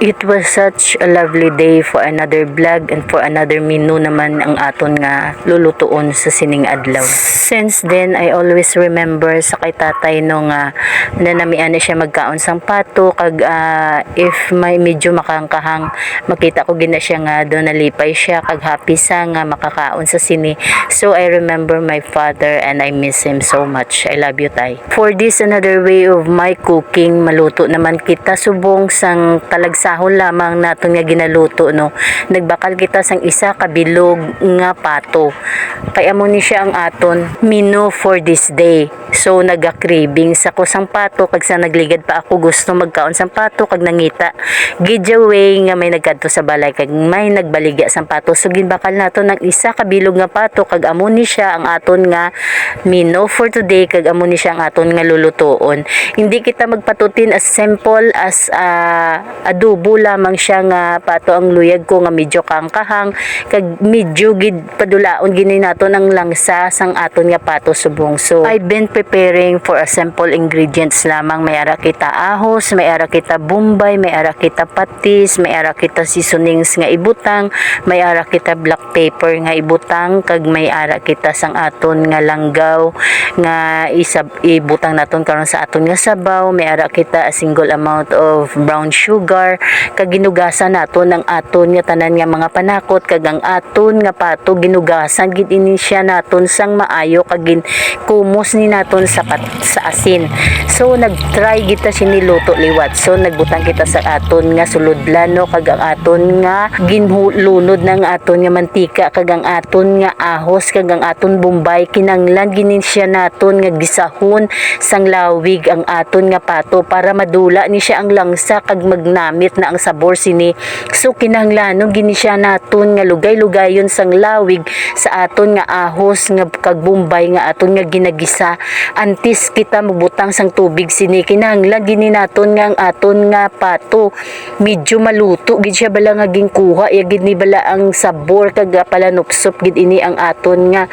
It was such a lovely day for another vlog and for another menu naman ang aton nga lulutuon sa sining adlaw. Since then, I always remember sa kay tatay no nga nanamian na siya magkaon sang pato kag if may medyo makangkahang makita ko gina siya nga do nalipay siya kag happy sa nga makakaon sa sini. So I remember my father and I miss him so much. I love you, tay. For this another way of my cooking, maluto naman kita subong sang talagsahon lamang naton nga ginaluto no. Nagbakal kita sang isa ka bilog nga pato. Kaya mo ni siya ang aton menu for this day. So naga-craving sa kusang pato kag sa nagligad pa ako gusto magkaon sang pato kag nangita giveaway nga may nagkadto sa balay kag may nagbaligya sang pato. So ginbakal nato ng isa ka bilog nga pato kag amo ni siya ang aton nga menu for today kag amo ni siya ang aton nga lulutoon. Hindi kita magpatutin as simple as adobo lamang siya nga pato ang luyag ko nga medyo kangkahang kag medyo gid padulaon gini naton ang langsa sang aton nga pato subong. So I've been preparing for a simple ingredients lamang. May ara kita ahos, may ara kita bombay, may ara kita patis, may ara kita seasonings nga ibutang, may ara kita black pepper nga ibutang kag may ara kita sang aton nga langgaw nga ibutang naton karon sa aton nga sabaw, may ara kita a single amount of brown sugar kag ginugasan naton ang aton nga tanan nga mga panakot kag ang aton nga pato ginugasan gid ini siya naton sang maayo kag kumos ni naton sa asin. So nagtry kita siniluto liwat. So nagbutang kita sa aton nga suludlan no kag ang aton nga ginlunod ng aton nga mantika kag ang aton nga ahos kag ang aton bombay kinanglan ginin siya naton nga gisahon sang lawig ang aton nga pato para madula ni siya ang langsa kag magnamit na ang sabor sini. So kinahanglanon gini siya naton nga lugay-lugayon sang lawig sa aton nga ahos nga kag bombay nga aton nga ginagisa antes kita magbutang sang tubig sini. Kinahanglan gini naton nga ang aton nga pato medyo maluto gid siya bala nga ginkuha ya gid ni bala ang sabor kag palanupsop gid ini ang aton nga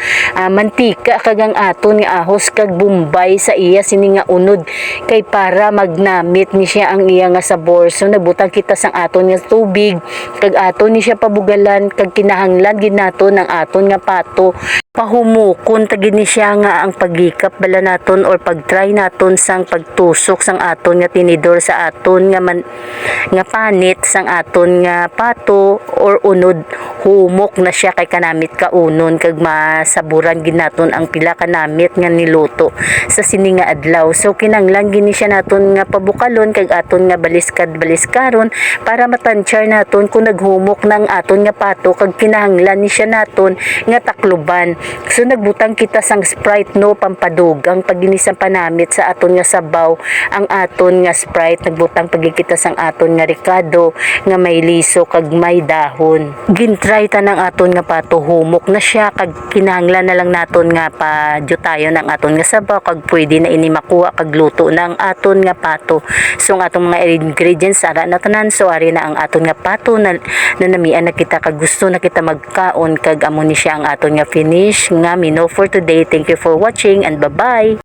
mantika kag ang aton nga ahos kag bombay sa iya sini nga unod kay para magnamit ni siya ang iya nga sabor. So nagbutang kita sang aton nga tubig kag aton ni siya pabugalan kag kinahanglan gid naton ang aton nga pato pahumukon tagid ni siya nga ang pagikap bala naton or pagtry naton sang pagtusok sang aton nga tinidor sa aton nga panit sang aton nga pato or unod humok na siya kay kanamit kaunon kag masaburan gid naton ang pila kanamit nga niluto sa sini nga adlaw. So kinanglan gini siya naton nga pabukalon kag aton nga baliskaron para matansyar naton kung naghumok ng aton nga pato kag kinahanglan ni siya naton nga takluban. So nagbutang kita sang Sprite no pampadugang paginisang panamit sa aton nga sabaw ang aton nga Sprite. Nagbutang pagikita sang aton nga Ricardo nga may liso kag may dahon. Gintry ta ng aton nga pato humok na siya kag kinahanglan na lang naton nga padyutayon ang aton nga sabaw kag pwede na ini makuha kag luto na ang aton nga pato. So ang atong mga ingredients ara na tanan. So ari na ang aton nga pato na nanamian na kita kag gusto na kita magkaon kag amo ni siya ang aton nga finish nga menu for today. Thank you for watching and bye-bye.